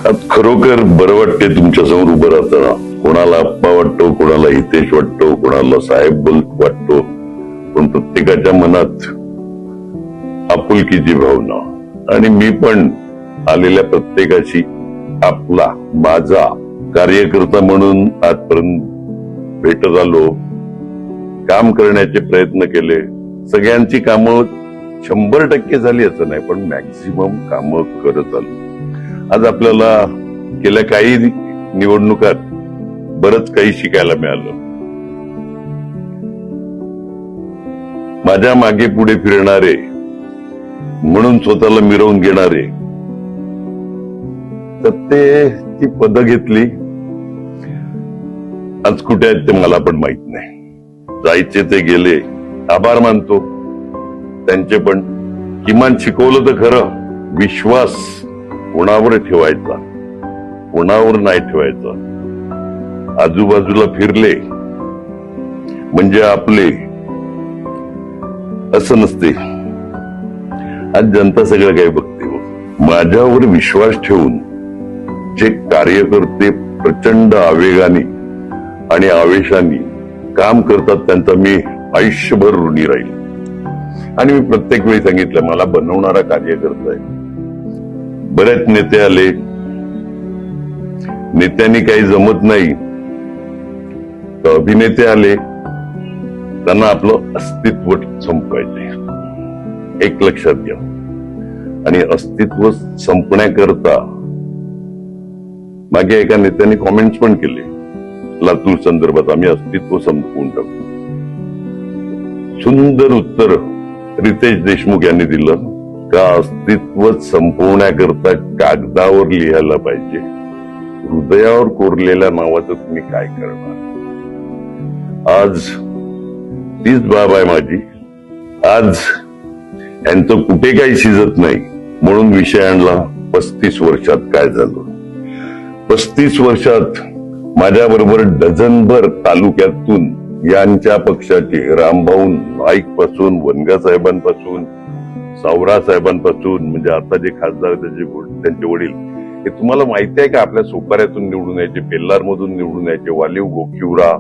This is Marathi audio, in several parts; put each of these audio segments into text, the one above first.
खरोखर बरं वाटते तुमच्या समोर उभं राहताना. कोणाला आप्पा वाटतो, कोणाला हितेश वाटतो, कोणाला साहेब वाटतो, पण प्रत्येकाच्या मनात आपुलकीची भावना. आणि मी पण आलेल्या प्रत्येकाशी आपला माझा कार्यकर्ता म्हणून आजपर्यंत भेटत आलो, काम करण्याचे प्रयत्न केले. सगळ्यांची कामं 100% झाली असं नाही, पण मॅक्सिमम कामं करत आलो. आज आपल्याला गेल्या काही निवडणुकात बरंच काही शिकायला मिळालं. माझ्या मागे पुढे फिरणारे, म्हणून स्वतःला मिरवून घेणारे, सत्तेची पद घेतली, आज कुठे आहेत ते मला पण माहित नाही. जायचे ते गेले, आभार मानतो त्यांचे. पण किमान शिकवलं तर खरं, विश्वास कोणावर ठेवायचा, कोणावर नाही ठेवायचा. आजूबाजूला फिरले म्हणजे आपले असं नसते. आज जनता सगळं काही बघते. माझ्यावर विश्वास ठेवून जे कार्यकर्ते प्रचंड आवेगाने आणि आवेशाने काम करतात त्यांचा मी आयुष्यभर ऋणी राहील. आणि मी प्रत्येक वेळी सांगितलं, मला बनवणारा कार्यकर्ता आहे. बरेच नेते आले, नेत्यांनी काही जमत नाही, अभिनेते आले, त्यांना आपलं अस्तित्व संपवायचे. एक लक्षात घ्या. आणि अस्तित्व संपण्याकरता मागे एका नेत्याने कॉमेंट्स पण केले लातूर संदर्भात, आम्ही अस्तित्व संपवून टाकू. सुंदर उत्तर रितेश देशमुख यांनी दिलं का अस्तित्व संपवण्याकरता कागदावर लिहायला पाहिजे, हृदयावर कोरलेल्या नावाचं तुम्ही काय करणार. आज तीच बाब आहे माझी. आज यांचं कुठे काही शिजत नाही म्हणून विषय आणला 35 वर्षात काय झालं. 35 वर्षात माझ्या बरोबर डझनभर तालुक्यातून यांच्या पक्षाचे रामभाऊ नाईक पासून, वनगा साहेबांपासून, सावरा साहेबांपासून, म्हणजे आता जे खासदार त्यांचे वडील, हे तुम्हाला माहिती आहे का आपल्या सोपाऱ्यातून निवडून यायचे, पेल्लार मधून निवडून यायचे. वालीव, गोकिवडा,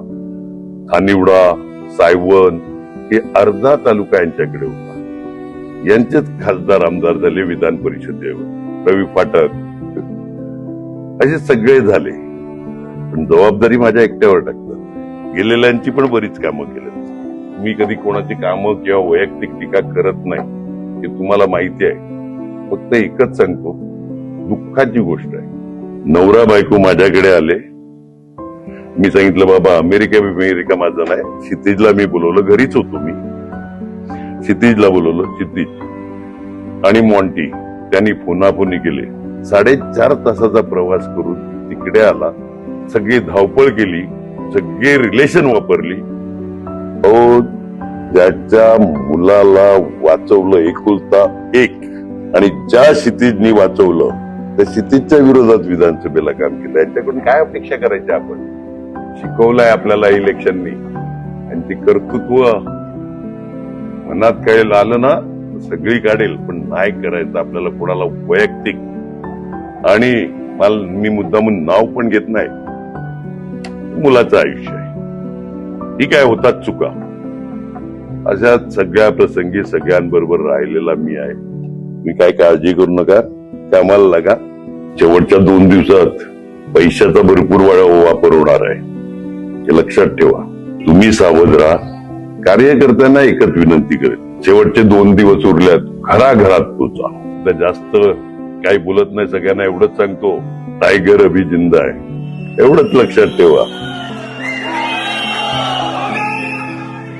खानिवडा, सायवन, हे अर्धा तालुका यांच्याकडे होता. यांचेच खासदार आमदार झाले विधान परिषदेवर. रवी फाटक, असे सगळे झाले. पण जबाबदारी माझ्या एकट्यावर टाकतात. गेलेल्यांची पण बरीच कामं केली. मी कधी कोणाची कामं किंवा वैयक्तिक टीका करत नाही, हे तुम्हाला माहिती आहे. फक्त एकच सांगतो, दुःखाची गोष्ट आहे, नवरा बायको माझ्याकडे आले. मी सांगितलं बाबा अमेरिका माझं नाही. क्षितिजला मी बोलवलं, घरीच होतो मी. क्षितिजला बोलवलं, क्षितिज आणि मॉन्टी, त्यांनी फोनाफोनी केले. 4.5 तासाचा प्रवास करून तिकडे आला. सगळी धावपळ केली, सगळे रिलेशन वापरली. ज्याच्या मुलाला वाचवलं एकुलता एक, आणि ज्या क्षितिजनी वाचवलं त्या क्षितिजच्या विरोधात विधानसभेला काम केलं. यांच्याकडून काय अपेक्षा करायची आपण. शिकवलंय आपल्याला इलेक्शननी, आणि ते कर्तृत्व मनात काय आलं ना सगळी काढेल, पण नाही करायचं आपल्याला कोणाला वैयक्तिक. आणि मी मुद्दामून नाव पण घेत नाही, मुलाचं आयुष्य आहे. ठीक आहे, होतात चुका. अशा सगळ्या प्रसंगी सगळ्यांबरोबर राहिलेला मी आहे. मी काय काळजी करू नका, कामाला लागा. शेवटच्या 2 दिवसात पैशाचा भरपूर वापर होणार आहे, हे लक्षात ठेवा. तुम्ही सावध राहा. कार्यकर्त्यांना एकच विनंती करेल, शेवटचे 2 दिवस उरल्यात, घराघरात पोचा. जास्त काही बोलत नाही, सगळ्यांना एवढंच सांगतो, टायगर अभी जिंदा आहे, एवढंच लक्षात ठेवा.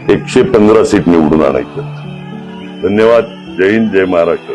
115 सीट निवडून आणायचं. धन्यवाद. जय हिंद, जय महाराष्ट्र.